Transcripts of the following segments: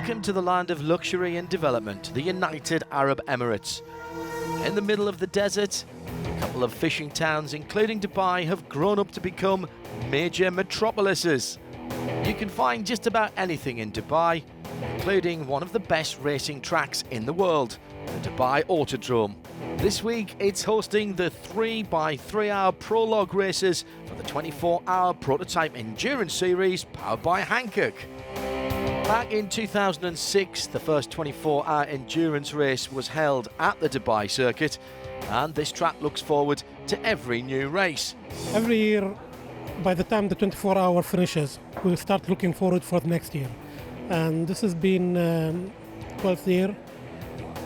Welcome to the land of luxury and development, the United Arab Emirates. In the middle of the desert, a couple of fishing towns, including Dubai, have grown up to become major metropolises. You can find just about anything in Dubai, including one of the best racing tracks in the world, the Dubai Autodrome. This week, it's hosting the 3x3 hour prologue races for the 24-hour prototype endurance series powered by Hankook. Back in 2006, the first 24-hour endurance race was held at the Dubai circuit, and this track looks forward to every new race. Every year, by the time the 24-hour finishes, we'll start looking forward for the next year. And this has been 12th year.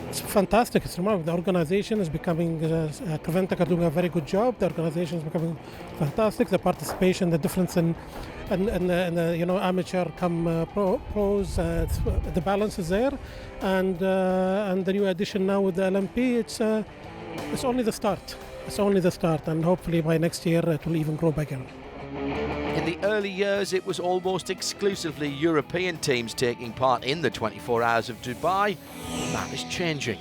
It's fantastic. It's remarkable. The organization is becoming, Creventic are doing a very good job. The organization is becoming fantastic. The participation, the difference in amateur come pros, the balance is there. And the new addition now with the LMP, it's only the start. It's only the start, and hopefully by next year it will even grow bigger. In the early years, it was almost exclusively European teams taking part in the 24 Hours of Dubai. That is changing.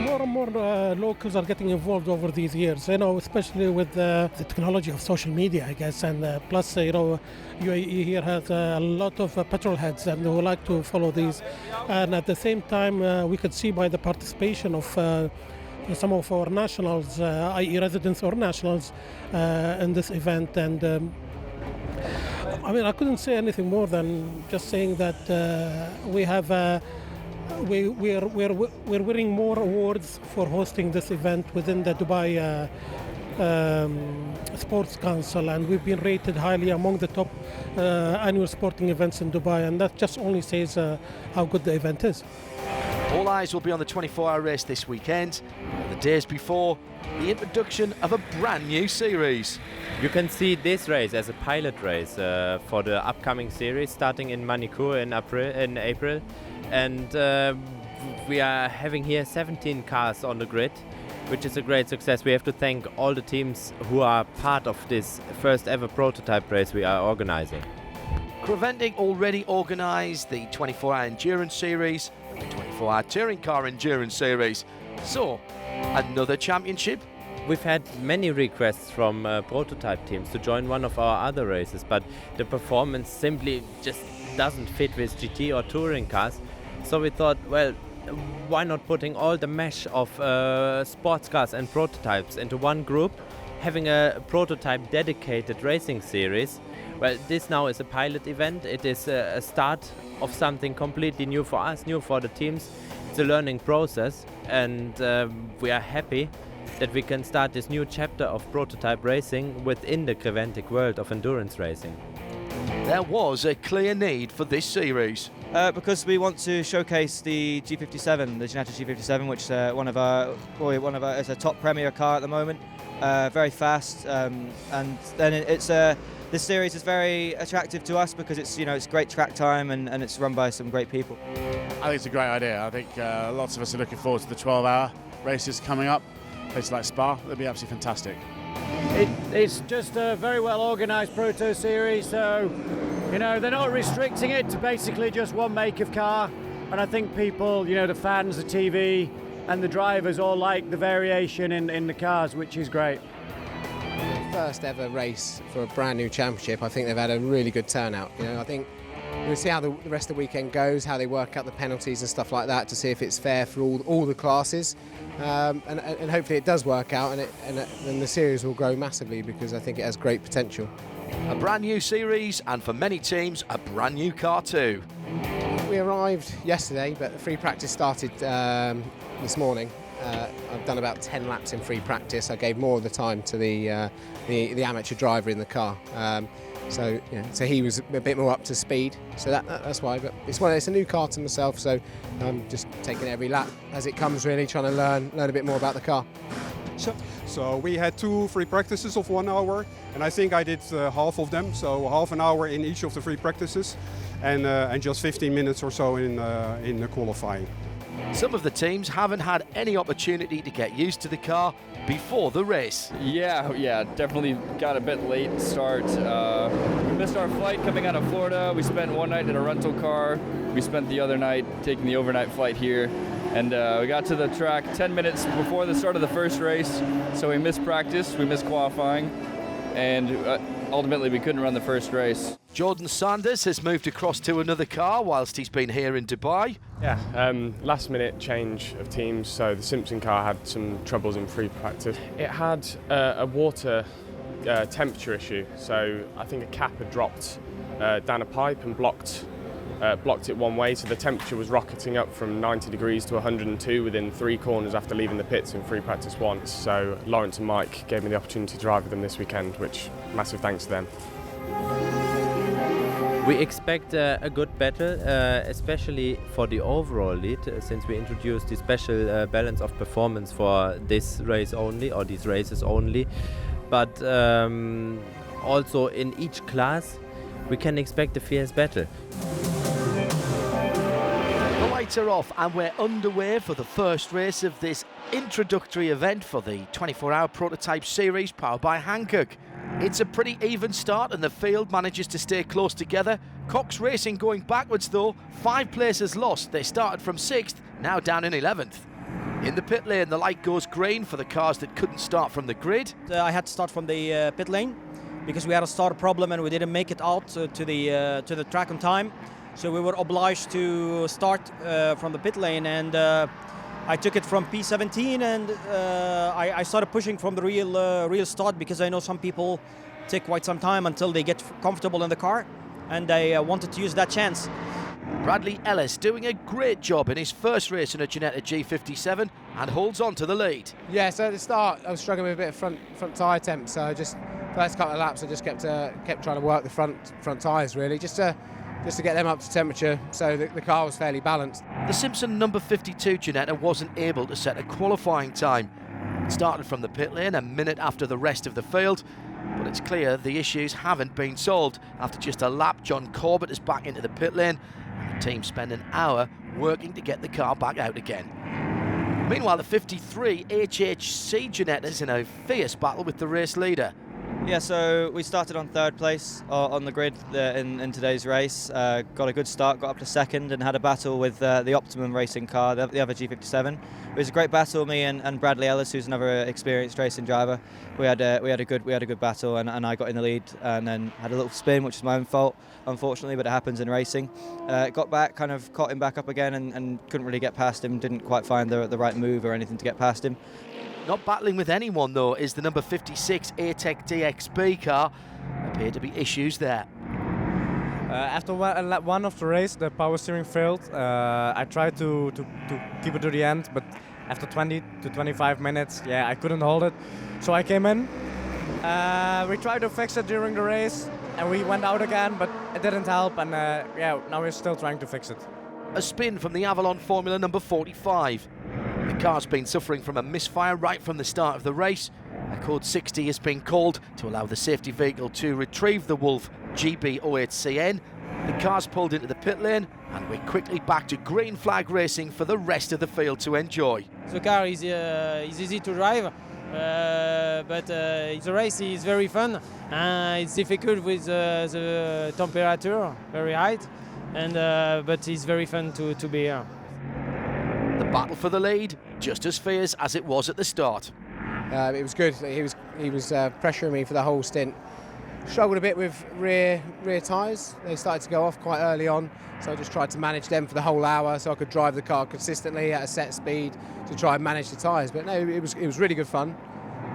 More and more locals are getting involved over these years, especially with the technology of social media, I guess, and plus, UAE here has a lot of petrol heads and who like to follow these. And at the same time, we could see by the participation of some of our nationals, i.e. residents or nationals, in this event. And I couldn't say anything more than just saying that we're winning more awards for hosting this event within the Dubai Sports Council, and we've been rated highly among the top annual sporting events in Dubai, and that just only says how good the event is. All eyes will be on the 24-hour race this weekend, and the days before, the introduction of a brand new series. You can see this race as a pilot race for the upcoming series starting in Hankook in April. And we are having here 17 cars on the grid, which is a great success. We have to thank all the teams who are part of this first ever prototype race we are organizing. Creventic already organised the 24-hour endurance series and the 24-hour touring car endurance series. So, another championship? We've had many requests from prototype teams to join one of our other races, but the performance simply just doesn't fit with GT or touring cars. So we thought, well, why not putting all the mesh of sports cars and prototypes into one group, having a prototype dedicated racing series. Well, this now is a pilot event. It is a start of something completely new for us, new for the teams. It's a learning process, and we are happy that we can start this new chapter of prototype racing within the Creventic world of endurance racing. There was a clear need for this series. Because we want to showcase the G57, the Ginetta G57, which is one of our it's a top premier car at the moment. Very fast, and then this series is very attractive to us because it's great track time and it's run by some great people. I think it's a great idea. I think lots of us are looking forward to the 12-hour races coming up. Places like Spa, it'll be absolutely fantastic. It's just a very well organised proto series, so they're not restricting it to basically just one make of car, and I think people, the fans, the TV and the drivers all like the variation in the cars, which is great. First ever race for a brand new championship. I think they've had a really good turnout. I think we'll see how the rest of the weekend goes, how they work out the penalties and stuff like that to see if it's fair for all the classes, and hopefully it does work out, and the series will grow massively because I think it has great potential. A brand new series, and for many teams, a brand new car too. We arrived yesterday, but the free practice started this morning. I've done about 10 laps in free practice. I gave more of the time to the amateur driver in the car. So he was a bit more up to speed. So that's why. But it's a new car to myself, so I'm just taking every lap as it comes, really, trying to learn a bit more about the car. So we had 2 free practices of 1 hour, and I think I did half of them. So half an hour in each of the free practices, and just 15 minutes or so in the qualifying. Some of the teams haven't had any opportunity to get used to the car before the race. Yeah, definitely got a bit late start. We've missed our flight coming out of Florida. We spent one night in a rental car. We spent the other night taking the overnight flight here. And we got to the track 10 minutes before the start of the first race. So we missed practice, we missed qualifying, and ultimately we couldn't run the first race. Jordan Sanders has moved across to another car whilst he's been here in Dubai. Yeah, last minute change of teams, so the Simpson car had some troubles in free practice. It had a water temperature issue, so I think a cap had dropped down a pipe and blocked it one way, so the temperature was rocketing up from 90 degrees to 102 within 3 corners after leaving the pits in free practice once. So Lawrence and Mike gave me the opportunity to drive with them this weekend, which massive thanks to them. We expect a good battle, especially for the overall lead, since we introduced the special balance of performance for this race only, or these races only. But also in each class, we can expect a fierce battle. The lights are off and we're underway for the first race of this introductory event for the 24-hour prototype series powered by Hankook. It's a pretty even start and the field manages to stay close together. Cox Racing going backwards though, 5 places lost. They started from 6th, now down in 11th. In the pit lane, the light goes green for the cars that couldn't start from the grid. I had to start from the pit lane because we had a starter problem and we didn't make it out to the track on time. So we were obliged to start from the pit lane, and I took it from P17, and I started pushing from the real start because I know some people take quite some time until they get comfortable in the car, and I wanted to use that chance. Bradley Ellis doing a great job in his first race in a Ginetta G57 and holds on to the lead. Yeah, so at the start I was struggling with a bit of front tyre temp, so just first couple of laps I just kept trying to work the front tyres really, just to get them up to temperature, so the car was fairly balanced. The Simpson number 52 Ginetta wasn't able to set a qualifying time. It started from the pit lane a minute after the rest of the field, but it's clear the issues haven't been solved. After just a lap, John Corbett is back into the pit lane, and the team spend an hour working to get the car back out again. Meanwhile, the 53 HHC Ginetta is in a fierce battle with the race leader. Yeah, so we started on 3rd place on the grid in today's race. Got a good start, got up to 2nd, and had a battle with the Optimum racing car, the other G57. It was a great battle. Me and Bradley Ellis, who's another experienced racing driver. We had a good battle, and I got in the lead, and then had a little spin, which is my own fault, unfortunately, but it happens in racing. Got back, kind of caught him back up again, and couldn't really get past him. Didn't quite find the right move or anything to get past him. Not battling with anyone though is the number 56 ATEC DXB car. Appear to be issues there. After one of the race, the power steering failed. I tried to keep it to the end, but after 20 to 25 minutes, yeah, I couldn't hold it. So I came in. We tried to fix it during the race, and we went out again, but it didn't help. And yeah, now we're still trying to fix it. A spin from the Avalon Formula number 45. The car's been suffering from a misfire right from the start of the race. A code 60 has been called to allow the safety vehicle to retrieve the Wolf GB08CN. The car's pulled into the pit lane, and we're quickly back to green flag racing for the rest of the field to enjoy. The car is easy to drive, but the race is very fun. It's difficult with the temperature, very high, and but it's very fun to be here. The battle for the lead, just as fierce as it was at the start. It was good. He was pressuring me for the whole stint. Struggled a bit with rear tyres. They started to go off quite early on, so I just tried to manage them for the whole hour so I could drive the car consistently at a set speed to try and manage the tyres. But no, it was really good fun.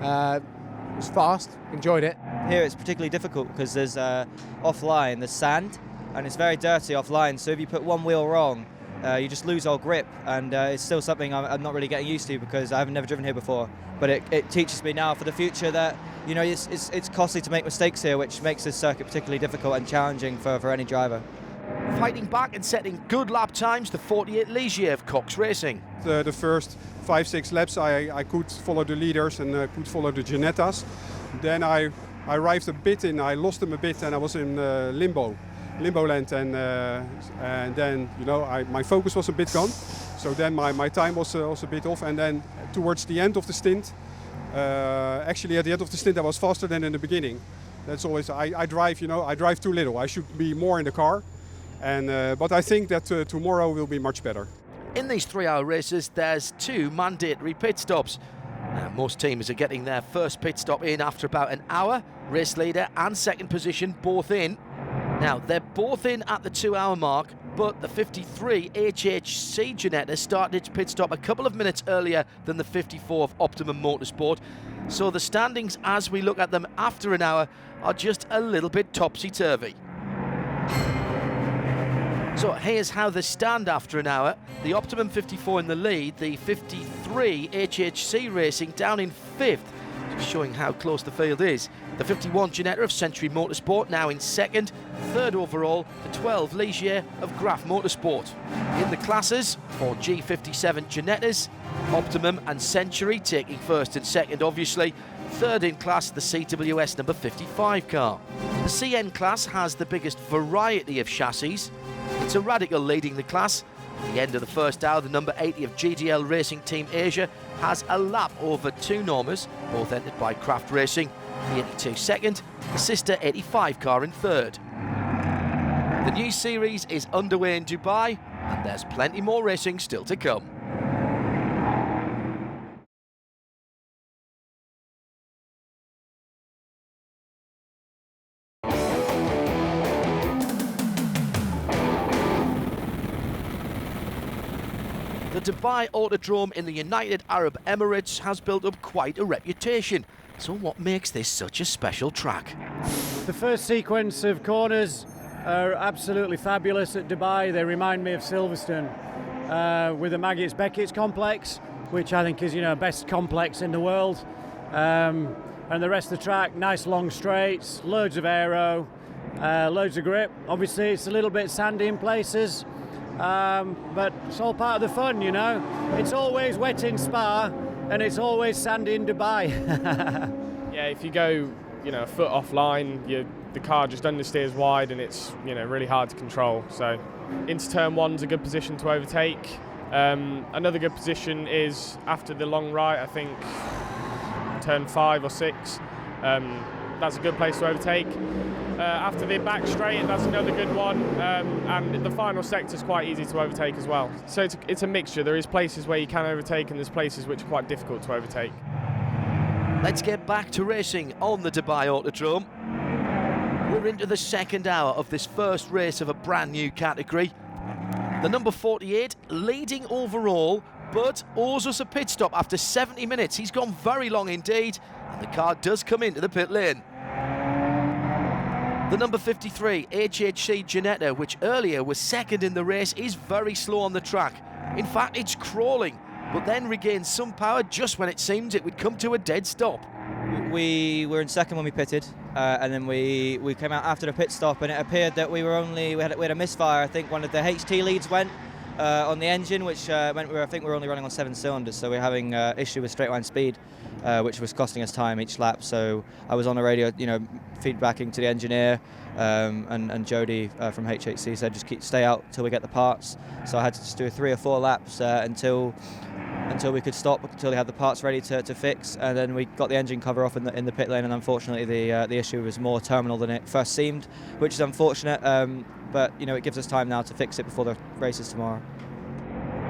It was fast, enjoyed it. Here it's particularly difficult because there's offline, there's sand, and it's very dirty offline, so if you put one wheel wrong, you just lose all grip, and it's still something I'm not really getting used to because I've never driven here before. But it teaches me now for the future that, you know, it's costly to make mistakes here, which makes this circuit particularly difficult and challenging for any driver. Fighting back and setting good lap times, the 48 Ligier of Cox Racing. The first 5-6 laps I could follow the leaders and could follow the Ginettas. Then I arrived a bit in, I lost them a bit, and I was in limbo land, and then, you know, my focus was a bit gone, so then my time was also a bit off, and then towards the end of the stint, actually at the end of the stint I was faster than in the beginning, That's always, I drive, I drive too little. I should be more in the car. But I think that tomorrow will be much better. In these 3-hour races, there's 2 mandatory pit stops. Now, most teams are getting their first pit stop in after about an hour. Race leader and second position both in. Now, they're both in at the 2-hour mark, but the 53 HHC Ginetta started its pit stop a couple of minutes earlier than the 54 of Optimum Motorsport. So the standings as we look at them after an hour are just a little bit topsy-turvy. So here's how they stand after an hour. The Optimum 54 in the lead, the 53 HHC Racing down in 5th, just showing how close the field is. The 51 Ginetta of Century Motorsport now in 2nd, 3rd overall, the 12 Ligier of Graf Motorsport. In the classes, for G57 Ginettas, Optimum and Century taking 1st and 2nd obviously. 3rd in class, the CWS number 55 car. The CN class has the biggest variety of chassis. It's a Radical leading the class. At the end of the first hour, the number 80 of GDL Racing Team Asia has a lap over 2 Normas, both entered by Craft Racing. The 82 second, the sister 85 car in 3rd. The new series is underway in Dubai, and there's plenty more racing still to come. The Dubai Autodrome in the United Arab Emirates has built up quite a reputation. So what makes this such a special track? The first sequence of corners are absolutely fabulous at Dubai. They remind me of Silverstone with the Maggots-Beckett's complex, which I think is, best complex in the world. And the rest of the track, nice long straights, loads of aero, loads of grip. Obviously it's a little bit sandy in places. But it's all part of the fun, It's always wet in Spa and it's always sandy in Dubai. Yeah, if you go, a foot offline, the car just understeers wide and it's, really hard to control. So into turn 1's a good position to overtake. Another good position is after the long right, I think turn 5 or 6. That's a good place to overtake. After the back straight, that's another good one, and the final sector is quite easy to overtake as well. So it's a mixture. There is places where you can overtake and there's places which are quite difficult to overtake. Let's get back to racing on the Dubai Autodrome. We're into the second hour of this first race of a brand new category. The number 48 leading overall, but owes us a pit stop after 70 minutes. He's gone very long indeed, and the car does come into the pit lane. The number 53 HHC Ginetta, which earlier was 2nd in the race, is very slow on the track. In fact, it's crawling, but then regains some power just when it seems it would come to a dead stop. We were in 2nd when we pitted, and then we came out after the pit stop, and it appeared that we had a misfire. I think one of the HT leads went on the engine, which meant I think we were only running on 7 cylinders, so we're having issue with straight line speed, which was costing us time each lap. So I was on the radio, feedbacking to the engineer, and Jody from HHC said just stay out till we get the parts. So I had to just do 3 or 4 laps until we could stop, until they had the parts ready to fix, and then we got the engine cover off in the pit lane, and unfortunately the issue was more terminal than it first seemed, which is unfortunate. But it gives us time now to fix it before the races tomorrow.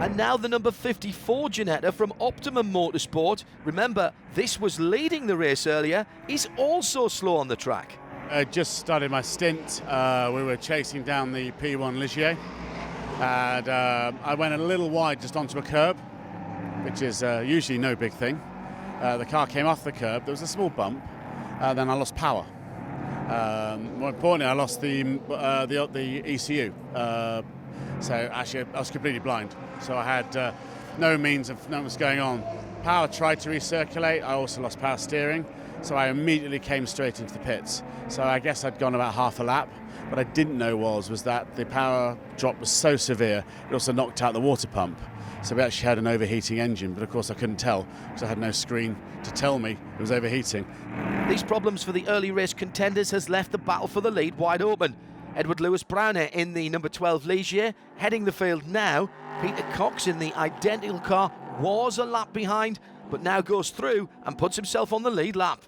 And now the number 54 Ginetta from Optimum Motorsport, remember this was leading the race earlier, is also slow on the track. I just started my stint. We were chasing down the P1 Ligier, and I went a little wide just onto a curb, which is usually no big thing. The car came off the curb, there was a small bump, then I lost power. More importantly, I lost the ECU. So actually, I was completely blind. So I had no means of knowing what was going on. Power tried to recirculate. I also lost power steering. So I immediately came straight into the pits. So I guess I'd gone about half a lap. What I didn't know was that the power drop was so severe, it also knocked out the water pump. So we actually had an overheating engine, but of course I couldn't tell because I had no screen to tell me it was overheating. These problems for the early race contenders has left the battle for the lead wide open. Edward Lewis Browner in the number 12 Ligier, heading the field now. Peter Cox in the identical car was a lap behind, but now goes through and puts himself on the lead lap.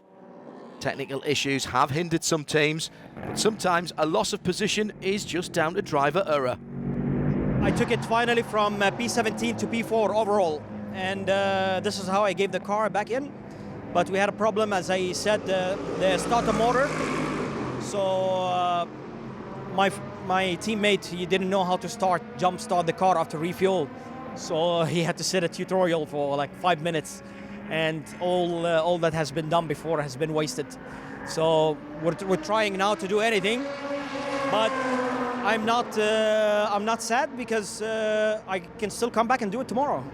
Technical issues have hindered some teams, but sometimes a loss of position is just down to driver error. I took it finally from P17 to P4 overall, and this is how I gave the car back in. But we had a problem, as I said, the starter motor. So my teammate, he didn't know how to jump start the car after refuel. So he had to sit a tutorial for like 5 minutes, and all that has been done before has been wasted. So we're trying now to do anything, but I'm not sad because I can still come back and do it tomorrow.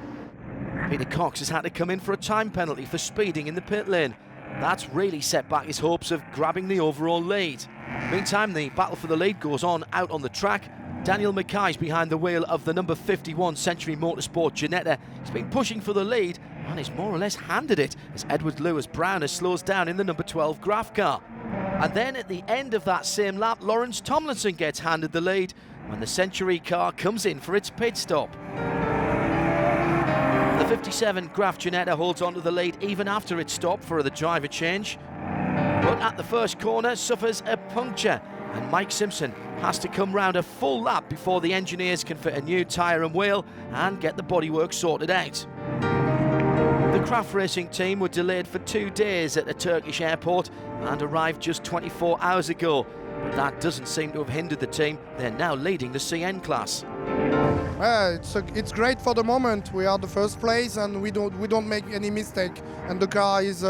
Peter Cox has had to come in for a time penalty for speeding in the pit lane. That's really set back his hopes of grabbing the overall lead. Meantime, the battle for the lead goes on out on the track. Daniel Mackay's behind the wheel of the number 51 Century Motorsport Ginetta. He's been pushing for the lead and he's more or less handed it as Edward Lewis Browner slows down in the number 12 Graf car. And then at the end of that same lap, Lawrence Tomlinson gets handed the lead when the Century car comes in for its pit stop. The 57 Graf Ginetta holds on to the lead even after its stop for the driver change. But at the first corner suffers a puncture and Mike Simpson has to come round a full lap before the engineers can fit a new tyre and wheel and get the bodywork sorted out. The Craft Racing team were delayed for 2 days at a Turkish airport and arrived just 24 hours ago. But that doesn't seem to have hindered the team. They're now leading the CN class. It's great for the moment. We are the first place and we don't make any mistake. And the car is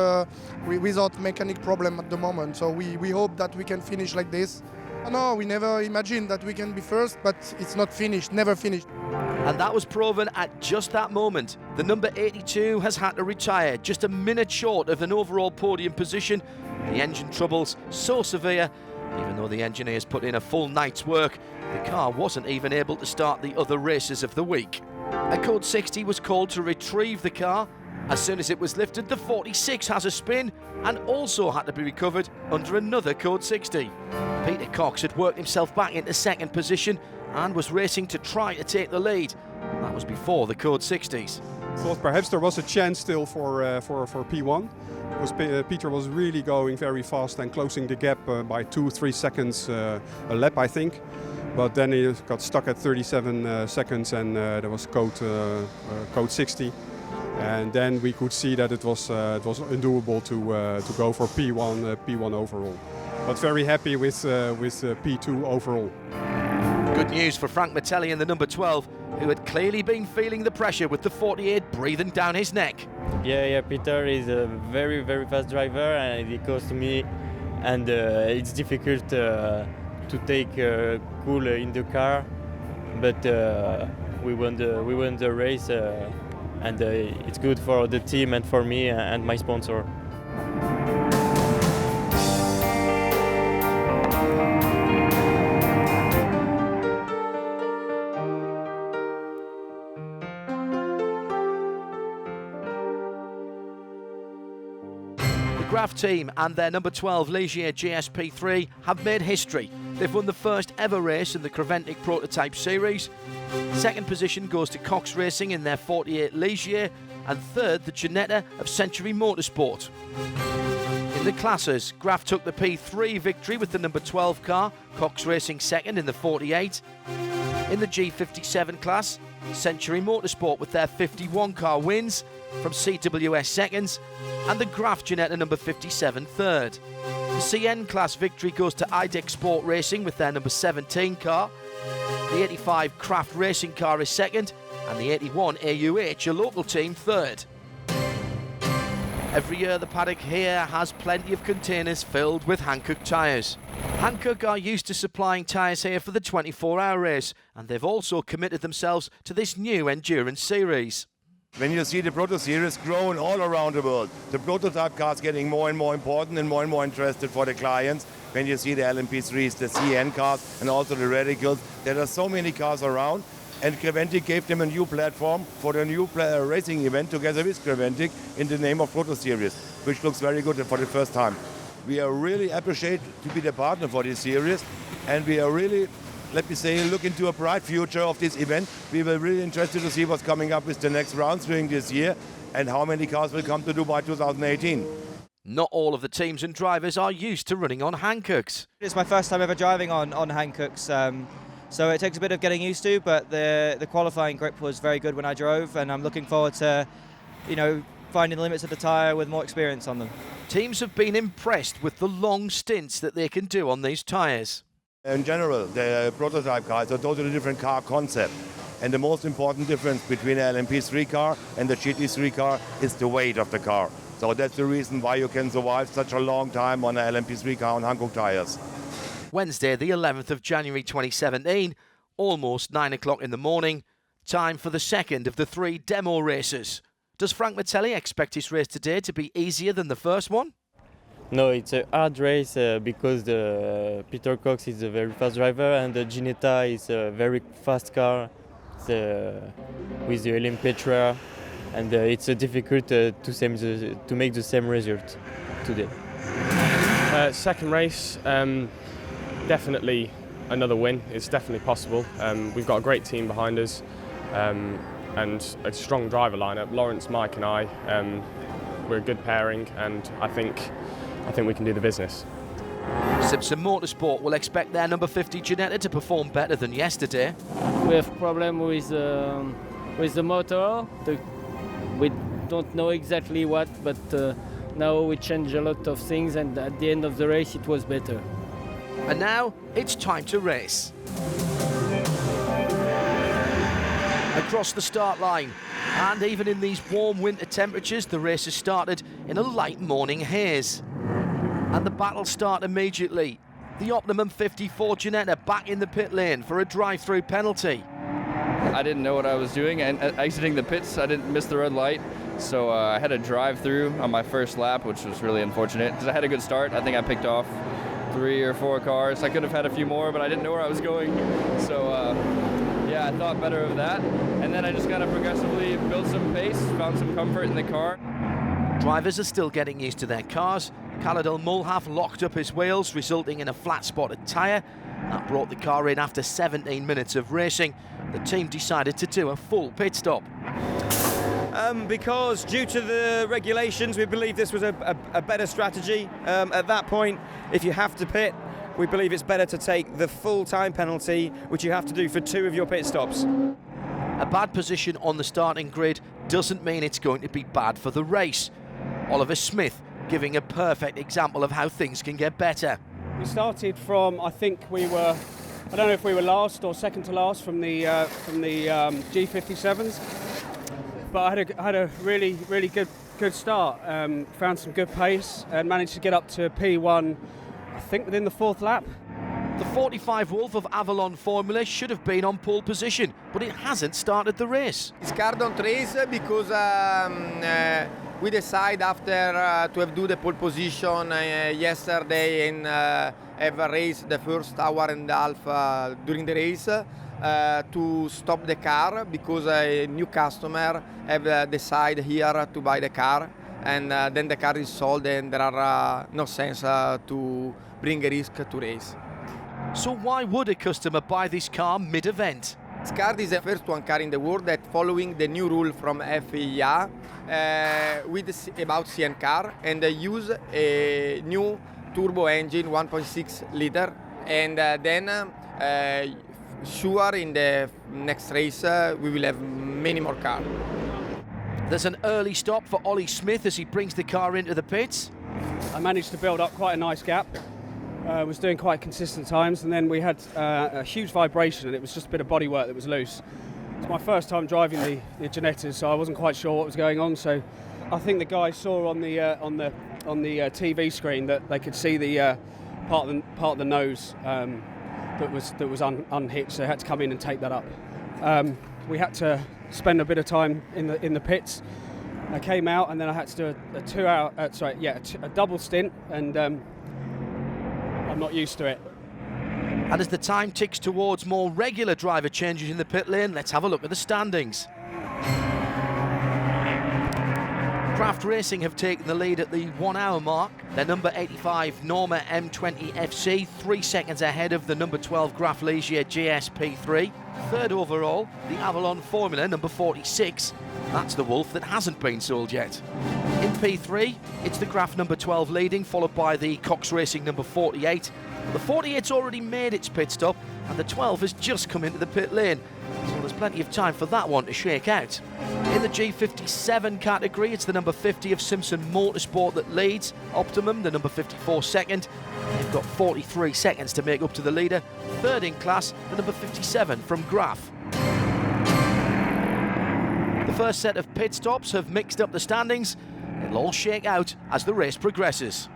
without mechanic problem at the moment. So we hope that we can finish like this. No, we never imagined that we can be first, but it's not finished, never finished. And that was proven at just that moment. The number 82 has had to retire, just a minute short of an overall podium position. The engine troubles so severe, even though the engineers put in a full night's work, the car wasn't even able to start the other races of the week. A Code 60 was called to retrieve the car. As soon as it was lifted, the 46 has a spin and also had to be recovered under another Code 60. Peter Cox had worked himself back into second position and was racing to try to take the lead. That was before the Code 60s. Thought perhaps there was a chance still for P1, because Peter was really going very fast and closing the gap by 2-3 seconds a lap, I think. But then he got stuck at 37 seconds and there was code 60. And then we could see that it was undoable to go for P1 overall. But very happy with P2 overall. Good news for Frank Mattelli in the number 12, who had clearly been feeling the pressure with the 48 breathing down his neck. Yeah, Peter is a very, very fast driver and he goes to me, and it's difficult to take cool in the car, but we won the race and it's good for the team and for me and my sponsor. The Graf team and their number 12 Ligier GSP3 have made history. They've won the first ever race in the Creventic Prototype Series. Second position goes to Cox Racing in their 48 Ligier, and third the Ginetta of Century Motorsport. In the classes, Graf took the P3 victory with the number 12 car, Cox Racing second in the 48. In the G57 class, Century Motorsport with their 51 car wins from CWS seconds, and the Graf Ginetta number 57 third. The CN class victory goes to IDEX Sport Racing with their number 17 car. The 85 Craft Racing car is second, and the 81 AUH, a local team, third. Every year the paddock here has plenty of containers filled with Hankook tyres. Hankook are used to supplying tyres here for the 24-hour race, and they've also committed themselves to this new endurance series. When you see the Proto Series growing all around the world, the prototype cars getting more and more important and more interested for the clients. When you see the LMP3s, the CN cars, and also the radicals, there are so many cars around. And Creventic gave them a new platform for the new racing event together with Creventic in the name of Proto Series, which looks very good for the first time. We are really appreciate to be the partner for this series, and we are really, let me say, look into a bright future of this event. We were really interested to see what's coming up with the next rounds during this year and how many cars will come to Dubai 2018. Not all of the teams and drivers are used to running on Hankooks. It's my first time ever driving on Hankooks, so it takes a bit of getting used to, but the qualifying grip was very good when I drove, and I'm looking forward to, finding the limits of the tyre with more experience on them. Teams have been impressed with the long stints that they can do on these tyres. In general, the prototype car is a totally different car concept. And the most important difference between an LMP3 car and the GT3 car is the weight of the car. So that's the reason why you can survive such a long time on an LMP3 car on Hankook tyres. Wednesday, the 11th of January 2017, almost 9 o'clock in the morning, time for the second of the 3 demo races. Does Frank Martelli expect his race today to be easier than the first one? No, it's a hard race because Peter Cox is a very fast driver and the Ginetta is a very fast car with the LMP3, and it's difficult to make the same result today. Second race, definitely another win. It's definitely possible. We've got a great team behind us and a strong driver lineup. Lawrence, Mike and I, we're a good pairing, and I think we can do the business. Simpson Motorsport will expect their number 50 Ginetta to perform better than yesterday. We have problem with the motor. We don't know exactly what, but now we change a lot of things, and at the end of the race it was better. And now it's time to race. Across the start line, and even in these warm winter temperatures, the race has started in a light morning haze. And the battle start immediately. The Optimum 54 Ginetta back in the pit lane for a drive-through penalty. I didn't know what I was doing, and exiting the pits, I didn't miss the red light, so I had a drive-through on my first lap, which was really unfortunate, because I had a good start. I think I picked off 3 or 4 cars. I could have had a few more, but I didn't know where I was going, so yeah, I thought better of that. And then I just kind of progressively built some pace, found some comfort in the car. Drivers are still getting used to their cars. Khaled Mulhaf locked up his wheels, resulting in a flat-spotted tyre. That brought the car in after 17 minutes of racing. The team decided to do a full pit stop. Because due to the regulations, we believe this was a better strategy. At that point, if you have to pit, we believe it's better to take the full time penalty, which you have to do for 2 of your pit stops. A bad position on the starting grid doesn't mean it's going to be bad for the race. Oliver Smith giving a perfect example of how things can get better. We started from, I think I don't know if we were last or second to last from the G57s, but I had a really good start. Found some good pace and managed to get up to P1, I think within the 4th lap. The 45 Wolf of Avalon Formula should have been on pole position, but it hasn't started the race. It's car don't race because we decide after to have do the pole position yesterday and have a race the first hour and a half during the race to stop the car because a new customer have decided here to buy the car, and then the car is sold and there are no sense to bring a risk to race. So why would a customer buy this car mid-event? This car is the first one car in the world that following the new rule from FIA with about CN car, and they use a new turbo engine 1.6 liter, and then sure in the next race we will have many more cars. There's an early stop for Ollie Smith as he brings the car into the pits. I managed to build up quite a nice gap. Was doing quite consistent times, and then we had a huge vibration, and it was just a bit of bodywork that was loose. It's my first time driving the Ginettas, so I wasn't quite sure what was going on. So I think the guys saw on the TV screen that they could see the part of the nose that was unhitched. So they had to come in and take that up. We had to spend a bit of time in the pits. I came out, and then I had to do a double stint, and I'm not used to it. And as the time ticks towards more regular driver changes in the pit lane, let's have a look at the standings. Craft Racing have taken the lead at the 1 hour mark. Their number 85 Norma M20 FC 3 seconds ahead of the number 12 Graf Ligier GSP3. Third overall, the Avalon Formula number 46. That's the Wolf that hasn't been sold yet. In P3, it's the Graf number 12 leading, followed by the Cox Racing number 48. The 48's already made its pit stop, and the 12 has just come into the pit lane, so there's plenty of time for that one to shake out. In the G57 category, it's the number 50 of Simpson Motorsport that leads. Optimum, the number 54, second. They've got 43 seconds to make up to the leader. Third in class, the number 57 from Graf. The first set of pit stops have mixed up the standings. It'll all shake out as the race progresses.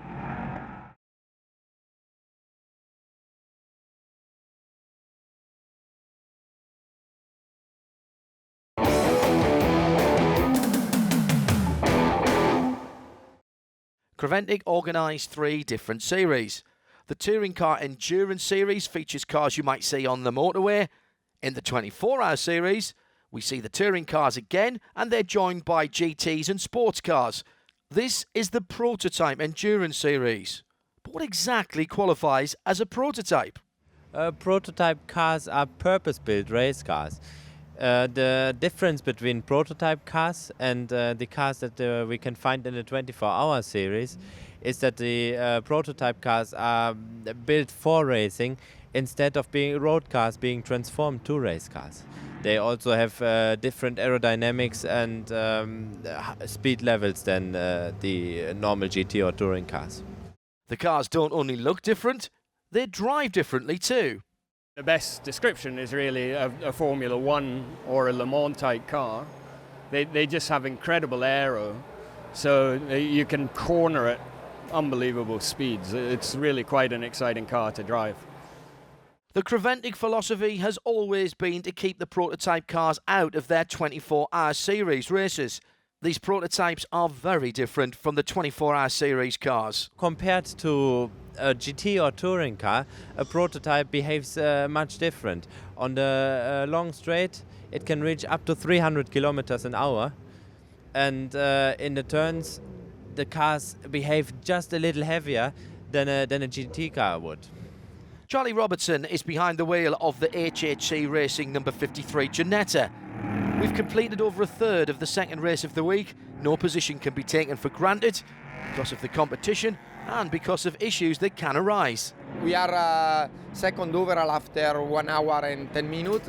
Creventic organised 3 different series. The Touring Car Endurance Series features cars you might see on the motorway. In the 24-hour series, we see the touring cars again, and they're joined by GTs and sports cars. This is the Prototype Endurance Series. But what exactly qualifies as a prototype? Prototype cars are purpose-built race cars. The difference between prototype cars and the cars that we can find in the 24-hour series is that the prototype cars are built for racing instead of being road cars being transformed to race cars. They also have different aerodynamics and speed levels than the normal GT or touring cars. The cars don't only look different, they drive differently too. The best description is really a Formula One or a Le Mans type car. They just have incredible aero, so you can corner at unbelievable speeds. It's really quite an exciting car to drive. The Creventic philosophy has always been to keep the prototype cars out of their 24-hour series races. These prototypes are very different from the 24-hour series cars. Compared to a GT or touring car, a prototype behaves much different. On the long straight, it can reach up to 300 kilometers an hour, and in the turns, the cars behave just a little heavier than a GT car would. Charlie Robertson is behind the wheel of the HHC Racing number 53 Ginetta. We've completed over a third of the second race of the week. No position can be taken for granted because of the competition and because of issues that can arise. We are second overall after 1 hour and 10 minutes.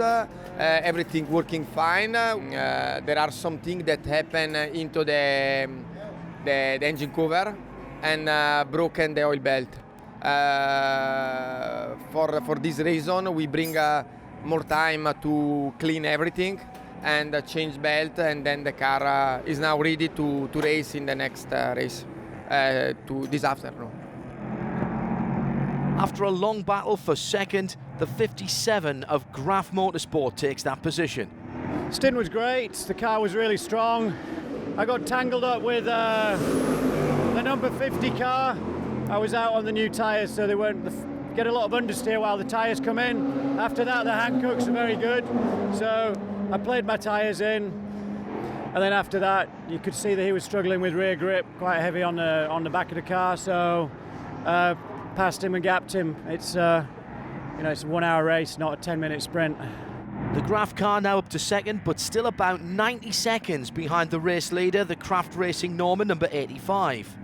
Everything working fine. There are some things that happen into the engine cover and broken the oil belt. For this reason, we bring more time to clean everything and change belt, and then the car is now ready to race in the next race to this afternoon. After a long battle for second, the 57 of Graf Motorsport takes that position. Stint was great, the car was really strong. I got tangled up with the number 50 car. I was out on the new tyres, so they weren't get a lot of understeer while the tyres come in. After that, the Hankooks are very good, so I played my tyres in, and then after that, you could see that he was struggling with rear grip, quite heavy on the back of the car. So passed him and gapped him. It's it's a 1 hour race, not a 10-minute sprint. The Graf car now up to second, but still about 90 seconds behind the race leader, the Kraft Racing Norman number 85.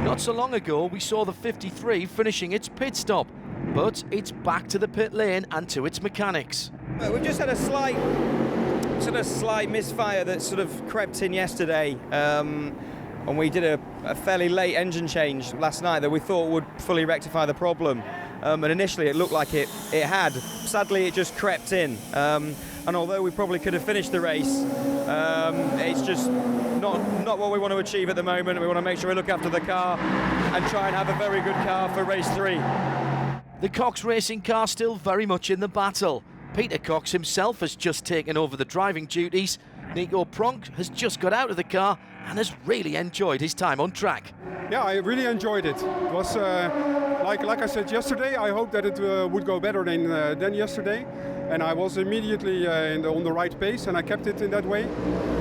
Not so long ago, we saw the 53 finishing its pit stop, but it's back to the pit lane and to its mechanics. We've just had a slight misfire that sort of crept in yesterday, and we did a fairly late engine change last night that we thought would fully rectify the problem. And initially it looked like it had. Sadly, it just crept in. And although we probably could have finished the race, it's just not what we want to achieve at the moment. We want to make sure we look after the car and try and have a very good car for race 3. The Cox Racing car still very much in the battle. Peter Cox himself has just taken over the driving duties. Nico Pronk has just got out of the car and has really enjoyed his time on track. Yeah, I really enjoyed it. It was, like I said yesterday, I hope that it would go better than yesterday. And I was immediately on the right pace, and I kept it in that way.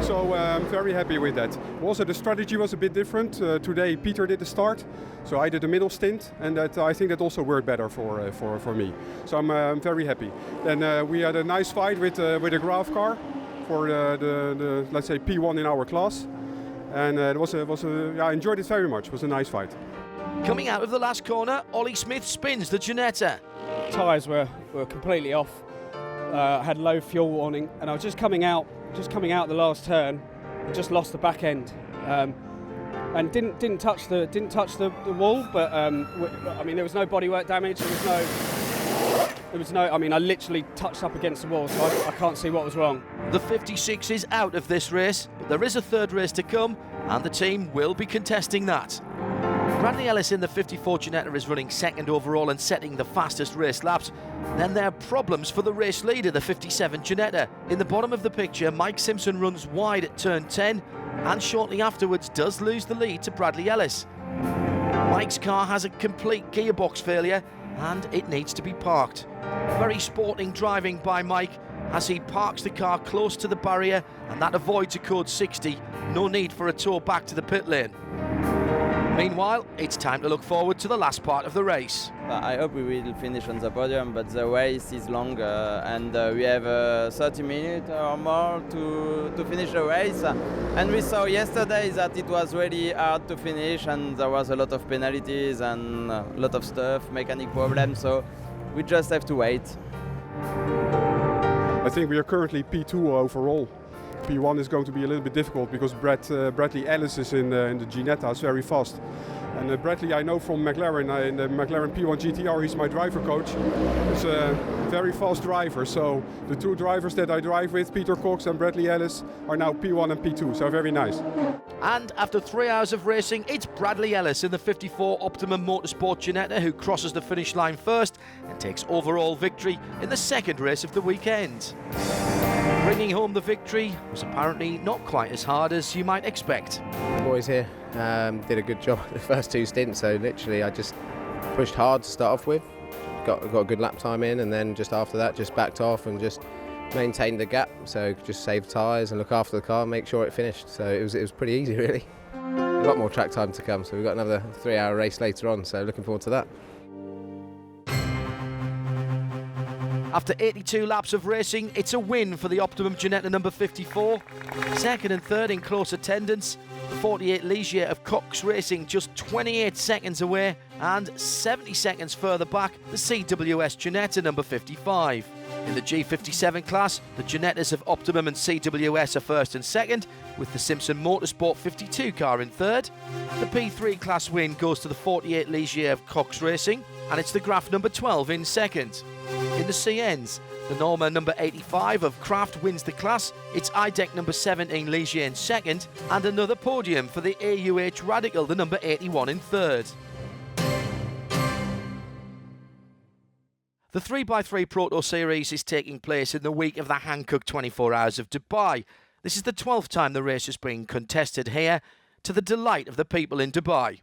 So I'm very happy with that. Also, the strategy was a bit different. Today, Peter did the start, so I did the middle stint, and I think that also worked better for me. So I'm very happy. Then we had a nice fight with a Graf car for the let's say P1 in our class. and I enjoyed it very much. It was a nice fight. Coming out of the last corner, Ollie Smith spins the Ginetta. Tyres were completely off. Had low fuel warning, and I was just coming out the last turn, and just lost the back end, and didn't touch the wall. But I mean, there was no bodywork damage. There was no. I mean, I literally touched up against the wall, so I can't see what was wrong. The 56 is out of this race, but there is a third race to come, and the team will be contesting that. Bradley Ellis in the 54 Ginetta is running second overall and setting the fastest race laps. Then there are problems for the race leader, the 57 Ginetta. In the bottom of the picture, Mike Simpson runs wide at turn 10 and shortly afterwards does lose the lead to Bradley Ellis. Mike's car has a complete gearbox failure and it needs to be parked. Very sporting driving by Mike as he parks the car close to the barrier, and that avoids a code 60. No need for a tow back to the pit lane. Meanwhile, it's time to look forward to the last part of the race. I hope we will finish on the podium, but the race is long and we have 30 minutes or more to finish the race. And we saw yesterday that it was really hard to finish and there was a lot of penalties and a lot of stuff, mechanic problems, so we just have to wait. I think we are currently P2 overall. P1 is going to be a little bit difficult because Bradley Ellis is in the Ginetta, is very fast. And Bradley I know from McLaren, in the McLaren P1 GTR, he's my driver coach. He's a very fast driver, so the two drivers that I drive with, Peter Cox and Bradley Ellis, are now P1 and P2, so very nice. And after 3 hours of racing, it's Bradley Ellis in the 54 Optimum Motorsport Ginetta who crosses the finish line first and takes overall victory in the second race of the weekend. Bringing home the victory was apparently not quite as hard as you might expect. The boys here did a good job the first two stints, so literally I just pushed hard to start off with, got a good lap time in, and then just after that just backed off and just maintained the gap, so just save tyres and look after the car, make sure it finished. So it was pretty easy really. A lot more track time to come, so we've got another 3-hour race later on, so looking forward to that. After 82 laps of racing, it's a win for the Optimum Ginetta number 54. Second and third in close attendance, the 48 Ligier of Cox Racing just 28 seconds away, and 70 seconds further back, the CWS Ginetta number 55. In the G57 class, the Ginettas of Optimum and CWS are first and second, with the Simpson Motorsport 52 car in third. The P3 class win goes to the 48 Ligier of Cox Racing, and it's the Graf number 12 in second. In the CNs, the Norma number 85 of Kraft wins the class, it's IDEC number 17 Ligier in second, and another podium for the AUH Radical, the number 81 in third. The 3x3 Proto Series is taking place in the week of the Hankook 24 Hours of Dubai. This is the 12th time the race has been contested here, to the delight of the people in Dubai.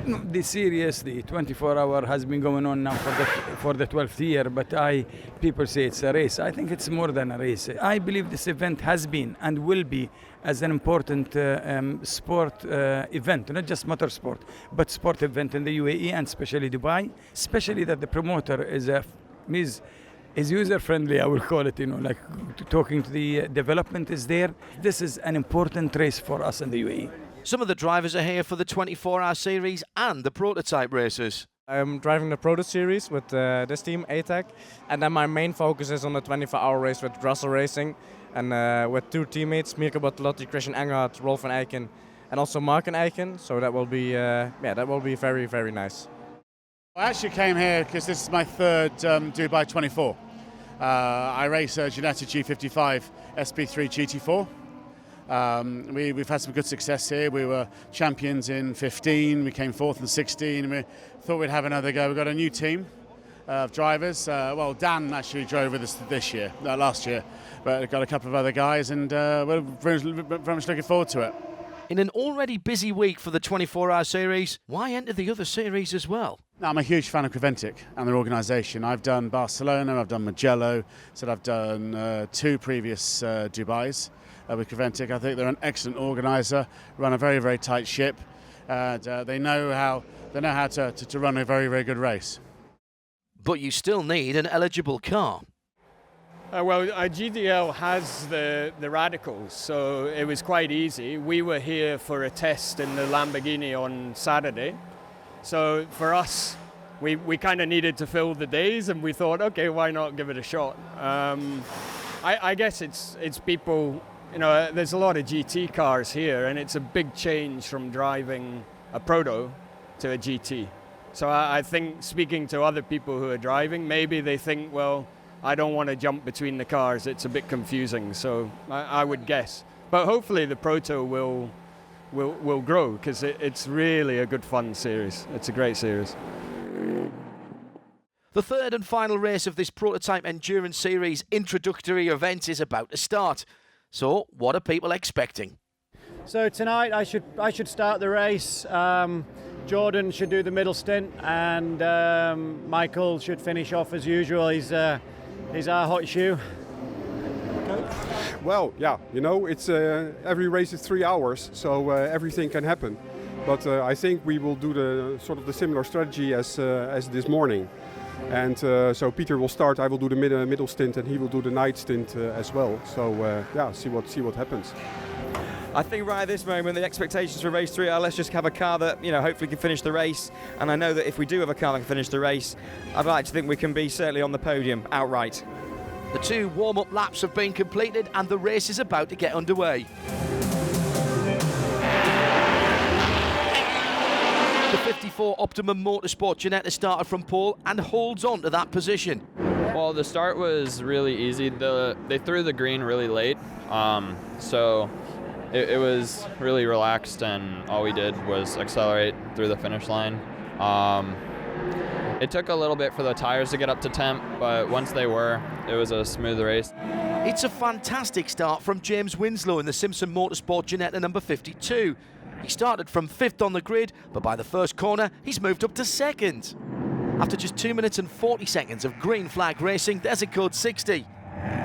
The series, the 24-hour, has been going on now for the 12th year, but people say it's a race. I think it's more than a race. I believe this event has been and will be as an important sport event, not just motorsport, but sport event in the UAE and especially Dubai. Especially that the promoter is user-friendly, I will call it. Like talking to the development is there. This is an important race for us in the UAE. Some of the drivers are here for the 24-hour series and the prototype races. I'm driving the Proto Series with this team, ATAC, and then my main focus is on the 24-hour race with Russell Racing, and with two teammates, Mirko Bartolotti, Christian Enghardt, Rolf van Eyken, and also Mark van Eyken. So that will be, that will be very, very nice. I actually came here because this is my third Dubai 24. I race a Ginetta G55 SP3 GT4. We've had some good success here. We were champions in 15, we came fourth in 16, and we thought we'd have another go. We've got a new team of drivers. Well, Dan actually drove with us last year, but we've got a couple of other guys, and we're very much looking forward to it. In an already busy week for the 24-hour series, why enter the other series as well? I'm a huge fan of Creventic and their organisation. I've done Barcelona, I've done Mugello, so I've done 2 previous Dubais. With Creventic, I think they're an excellent organiser, run a very, very tight ship, and they know how to run a very, very good race. But you still need an eligible car. Well, GDL has the radicals, so it was quite easy. We were here for a test in the Lamborghini on Saturday. So for us, we kind of needed to fill the days, and we thought, okay, why not give it a shot? I guess it's people, there's a lot of GT cars here, and it's a big change from driving a Proto to a GT. So I think speaking to other people who are driving, maybe they think, well, I don't want to jump between the cars. It's a bit confusing, so I would guess. But hopefully the Proto will grow, because it's really a good fun series. It's a great series. The third and final race of this Prototype Endurance Series introductory event is about to start. So, what are people expecting? So tonight I should start the race. Jordan should do the middle stint, and Michael should finish off as usual. He's our hot shoe. Well, yeah, it's every race is 3 hours, so everything can happen. But I think we will do the similar strategy as this morning. And so Peter will start, I will do the middle stint, and he will do the night stint as well. So yeah, see what happens. I think right at this moment the expectations for race 3 are let's just have a car that hopefully can finish the race. And I know that if we do have a car that can finish the race, I'd like to think we can be certainly on the podium outright. The 2 warm-up laps have been completed and the race is about to get underway. The 54 Optimum Motorsport Ginetta started from pole and holds on to that position. Well, the start was really easy. They threw the green really late, so it was really relaxed, and all we did was accelerate through the finish line. It took a little bit for the tires to get up to temp, but once they were, it was a smooth race. It's a fantastic start from James Winslow in the Simpson Motorsport Ginetta number 52. He started from 5th on the grid, but by the first corner, he's moved up to 2nd. After just 2 minutes and 40 seconds of green flag racing, there's a code 60.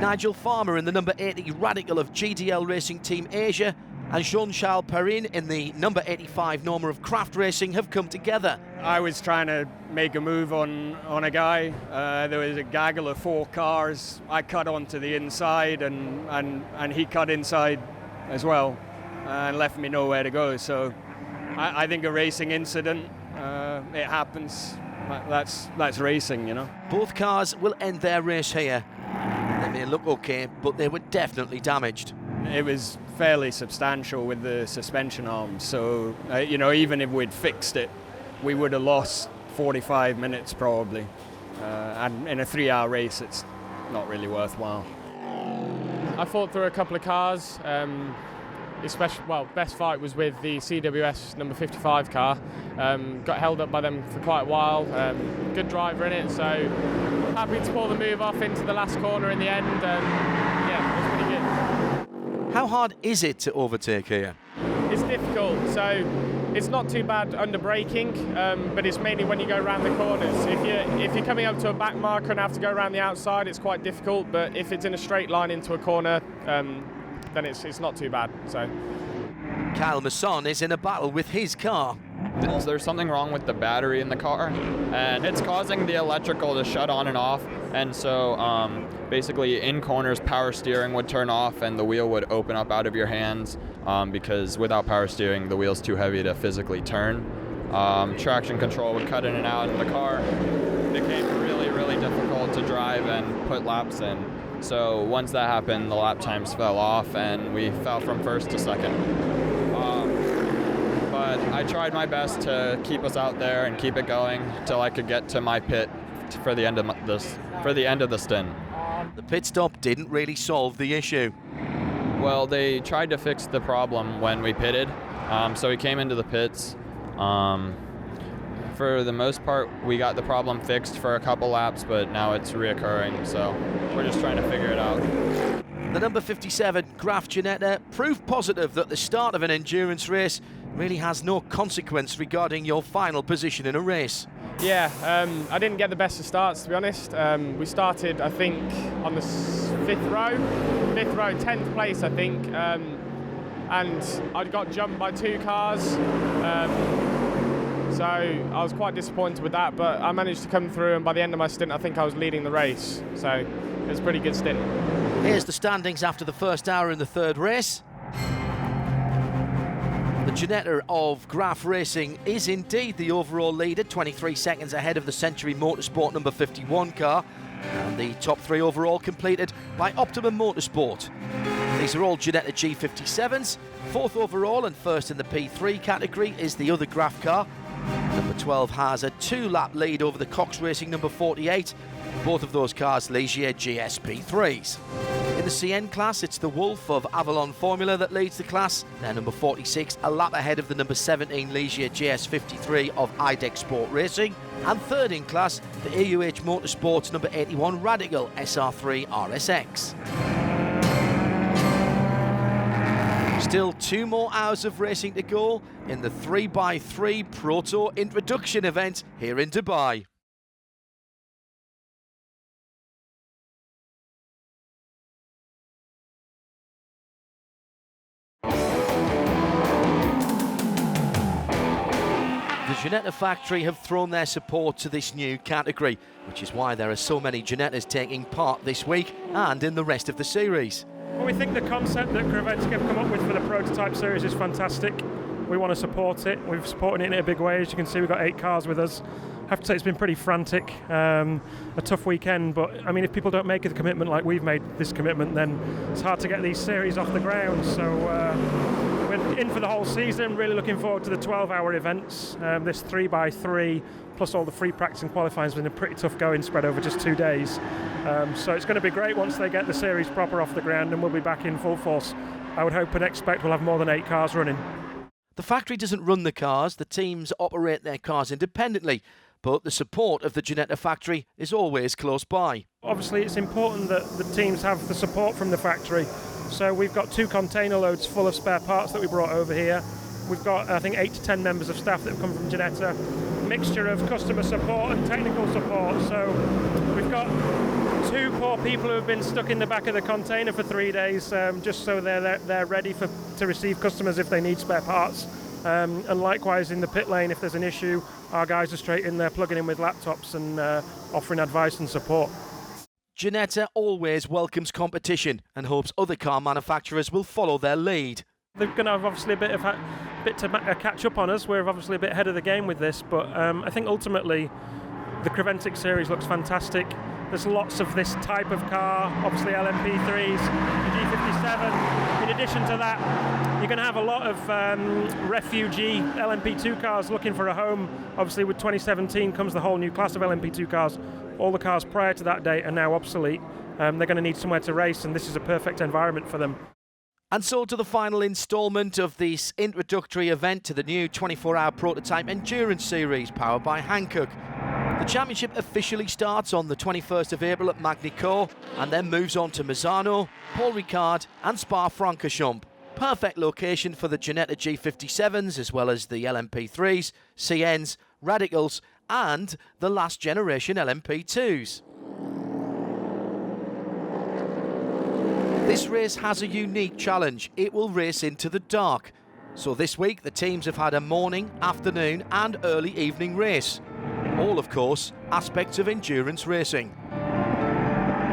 Nigel Farmer in the number 80 Radical of GDL Racing Team Asia and Jean-Charles Perrin in the number 85 Norma of Craft Racing have come together. I was trying to make a move on a guy. There was a gaggle of 4 cars. I cut onto the inside and he cut inside as well and left me nowhere to go. So I think a racing incident, it happens. That's racing, Both cars will end their race here. They may look okay, but they were definitely damaged. It was fairly substantial with the suspension arms, so even if we'd fixed it, we would have lost 45 minutes probably. And in a 3-hour race, it's not really worthwhile. I fought through a couple of cars. Best fight was with the CWS number 55 car. Got held up by them for quite a while. Good driver in it, so happy to pull the move off into the last corner in the end. Yeah, it was pretty good. How hard is it to overtake here? It's difficult, so it's not too bad under braking, but it's mainly when you go around the corners. If you're coming up to a back marker and have to go around the outside, it's quite difficult, but if it's in a straight line into a corner, then it's not too bad. So Kyle Masson is in a battle with his car. There's something wrong with the battery in the car, and it's causing the electrical to shut on and off, and so basically in corners power steering would turn off and the wheel would open up out of your hands, because without power steering the wheel's too heavy to physically turn. Traction control would cut in and out, and the car became really, really difficult to drive and put laps in. So once that happened, the lap times fell off and we fell from 1st to 2nd. But I tried my best to keep us out there and keep it going till I could get to my pit for the end of the stint. The pit stop didn't really solve the issue. Well, they tried to fix the problem when we pitted, so we came into the pits. For the most part, we got the problem fixed for a couple laps, but now it's reoccurring, so we're just trying to figure it out. The number 57 Graf Ginetta proved positive that the start of an endurance race really has no consequence regarding your final position in a race. Yeah, I didn't get the best of starts, to be honest. We started, I think, on the 5th row, 10th place, I think, and I got jumped by 2 cars. So I was quite disappointed with that, but I managed to come through, and by the end of my stint I think I was leading the race. So It was a pretty good stint. Here's the standings after the first hour in the third race. The Ginetta of Graf Racing is indeed the overall leader, 23 seconds ahead of the Century Motorsport number 51 car. And the top three overall completed by Optimum Motorsport. These are all Ginetta G57s. Fourth overall and first in the P3 category is the other Graf car. Number 12 has a 2-lap lead over the Cox Racing number 48. Both of those cars Ligier GS P3s. In the CN class, it's the Wolf of Avalon Formula that leads the class. They're number 46, a lap ahead of the number 17 Ligier GS53 of IDEC Sport Racing. And third in class, the AUH Motorsports number 81 Radical SR3 RSX. Still 2 more hours of racing to go in the 3x3 Proto introduction event here in Dubai. The Ginetta factory have thrown their support to this new category, which is why there are so many Ginettas taking part this week and in the rest of the series. Well, we think the concept that Creventic have come up with for the prototype series is fantastic. We want to support it. We've supported it in a big way. As you can see, we've got 8 cars with us. I have to say it's been pretty frantic, a tough weekend, but I mean, if people don't make the commitment like we've made this commitment, then it's hard to get these series off the ground. So we're in for the whole season, really looking forward to the 12-hour events. This 3x3 plus all the free practice and qualifying has been a pretty tough going spread over just 2 days. So it's going to be great once they get the series proper off the ground, and we'll be back in full force. I would hope and expect we'll have more than 8 cars running. The factory doesn't run the cars, the teams operate their cars independently, but the support of the Ginetta factory is always close by. Obviously it's important that the teams have the support from the factory. So we've got 2 container loads full of spare parts that we brought over here. We've got, I think, 8 to 10 members of staff that have come from Ginetta, mixture of customer support and technical support. So we've got 2 poor people who have been stuck in the back of the container for 3 days, just so they're ready to receive customers if they need spare parts. And likewise in the pit lane, if there's an issue, our guys are straight in there plugging in with laptops and offering advice and support. Ginetta always welcomes competition and hopes other car manufacturers will follow their lead. They're going to have obviously a bit to catch up on us. We're obviously a bit ahead of the game with this, but I think ultimately the Creventic series looks fantastic. There's lots of this type of car, obviously LMP3s, the G57. In addition to that, you're going to have a lot of refugee LMP2 cars looking for a home. Obviously with 2017 comes the whole new class of LMP2 cars. All the cars prior to that date are now obsolete. They're going to need somewhere to race, and this is a perfect environment for them. And so to the final instalment of this introductory event to the new 24-hour prototype endurance series powered by Hankook. The championship officially starts on the 21st of April at Magny-Cours and then moves on to Misano, Paul Ricard and Spa-Francorchamps. Perfect location for the Ginetta G57s as well as the LMP3s, CNs, Radicals and the last generation LMP2s. This race has a unique challenge. It will race into the dark. So this week the teams have had a morning, afternoon and early evening race. All, of course, aspects of endurance racing.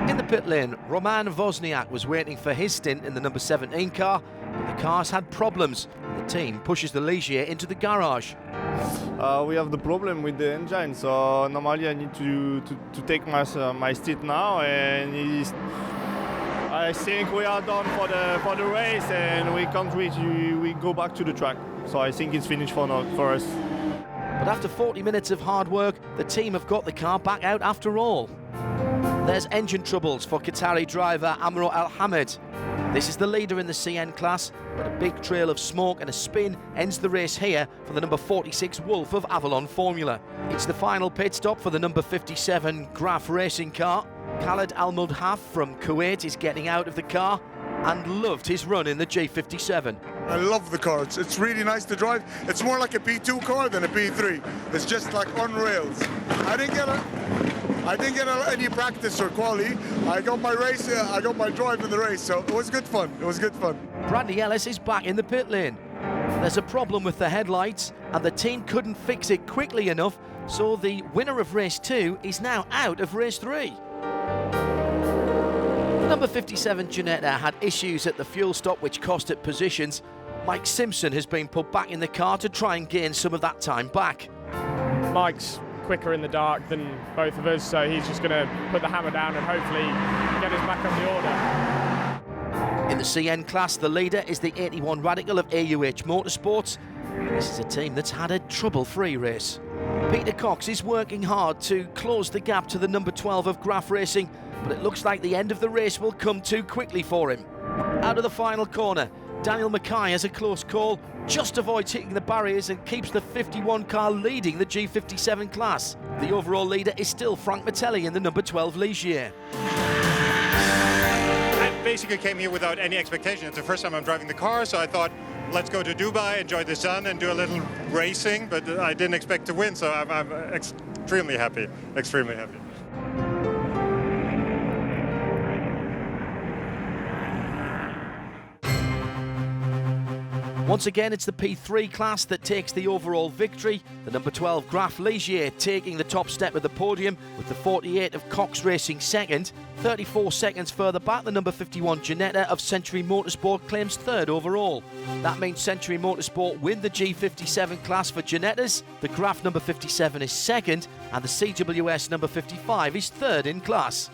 In the pit lane, Roman Wozniak was waiting for his stint in the number 17 car, but the cars had problems. The team pushes the Ligier into the garage. We have the problem with the engine, so normally I need to take my seat now, and I think we are done for the race, and we can't reach. We go back to the track, so I think it's finished for us. But after 40 minutes of hard work, the team have got the car back out after all. There's engine troubles for Qatari driver Amro Al-Hamed. This is the leader in the CN class, but a big trail of smoke and a spin ends the race here for the number 46 Wolf of Avalon Formula. It's the final pit stop for the number 57 Graf racing car. Khaled Al-Mudhaf from Kuwait is getting out of the car and loved his run in the G57. I love the car. It's really nice to drive. It's more like a P2 car than a P3. It's just like on rails. I didn't get any practice or quali. I got my race. I got my drive in the race, so it was good fun. It was good fun. Bradley Ellis is back in the pit lane. There's a problem with the headlights, and the team couldn't fix it quickly enough, so the winner of race 2 is now out of race 3. number 57 Ginetta had issues at the fuel stop which cost it positions. Mike Simpson has been put back in the car to try and gain some of that time back. Mike's quicker in the dark than both of us, so he's just going to put the hammer down and hopefully get us back on the order. In the CN class, the leader is the 81 Radical of AUH Motorsports. This is a team that's had a trouble-free race. Peter Cox is working hard to close the gap to the number 12 of Graf Racing, but it looks like the end of the race will come too quickly for him. Out of the final corner, Daniel Mackay has a close call, just avoids hitting the barriers and keeps the 51 car leading the G57 class. The overall leader is still Frank Mattelli in the number 12 Ligier. I basically came here without any expectation. It's the first time I'm driving the car, so I thought, let's go to Dubai, enjoy the sun and do a little racing, but I didn't expect to win, so I'm extremely happy, extremely happy. Once again, it's the P3 class that takes the overall victory. The number 12 Graf Ligier taking the top step of the podium with the 48 of Cox Racing second. 34 seconds further back, the number 51 Ginetta of Century Motorsport claims third overall. That means Century Motorsport win the G57 class for Ginettas. The Graf number 57 is second and the CWS number 55 is third in class.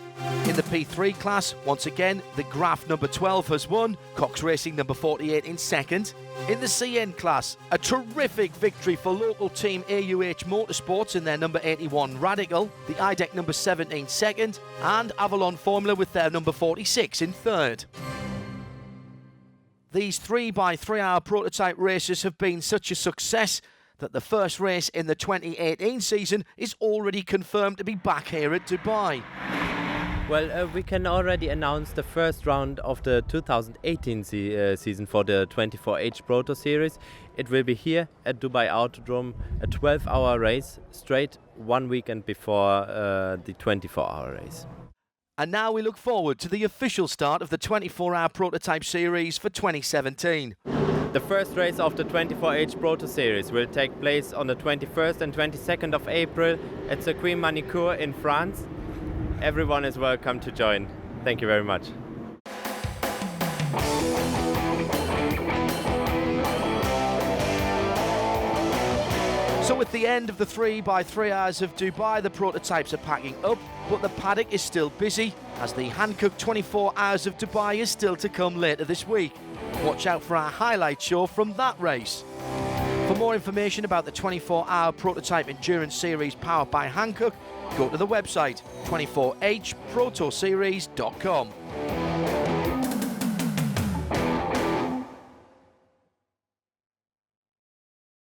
In the P3 class, once again, the Graf number 12 has won, Cox Racing number 48 in second. In the CN class, a terrific victory for local team AUH Motorsports in their number 81 Radical, the IDEC number 17 second, and Avalon Formula with their number 46 in third. These 3x3 hour prototype races have been such a success that the first race in the 2018 season is already confirmed to be back here at Dubai. Well, we can already announce the first round of the 2018 season for the 24H Proto Series. It will be here at Dubai Autodrome, a 12-hour race, straight 1 weekend before the 24-hour race. And now we look forward to the official start of the 24-hour Prototype Series for 2017. The first race of the 24H Proto Series will take place on the 21st and 22nd of April at Circuit Manicourt in France. Everyone is welcome to join. Thank you very much. So with the end of the 3x3 hours of Dubai, the prototypes are packing up, but the paddock is still busy as the Hankook 24 hours of Dubai is still to come later this week. Watch out for our highlight show from that race. For more information about the 24-hour Prototype Endurance Series powered by Hankook, go to the website 24hprotoseries.com.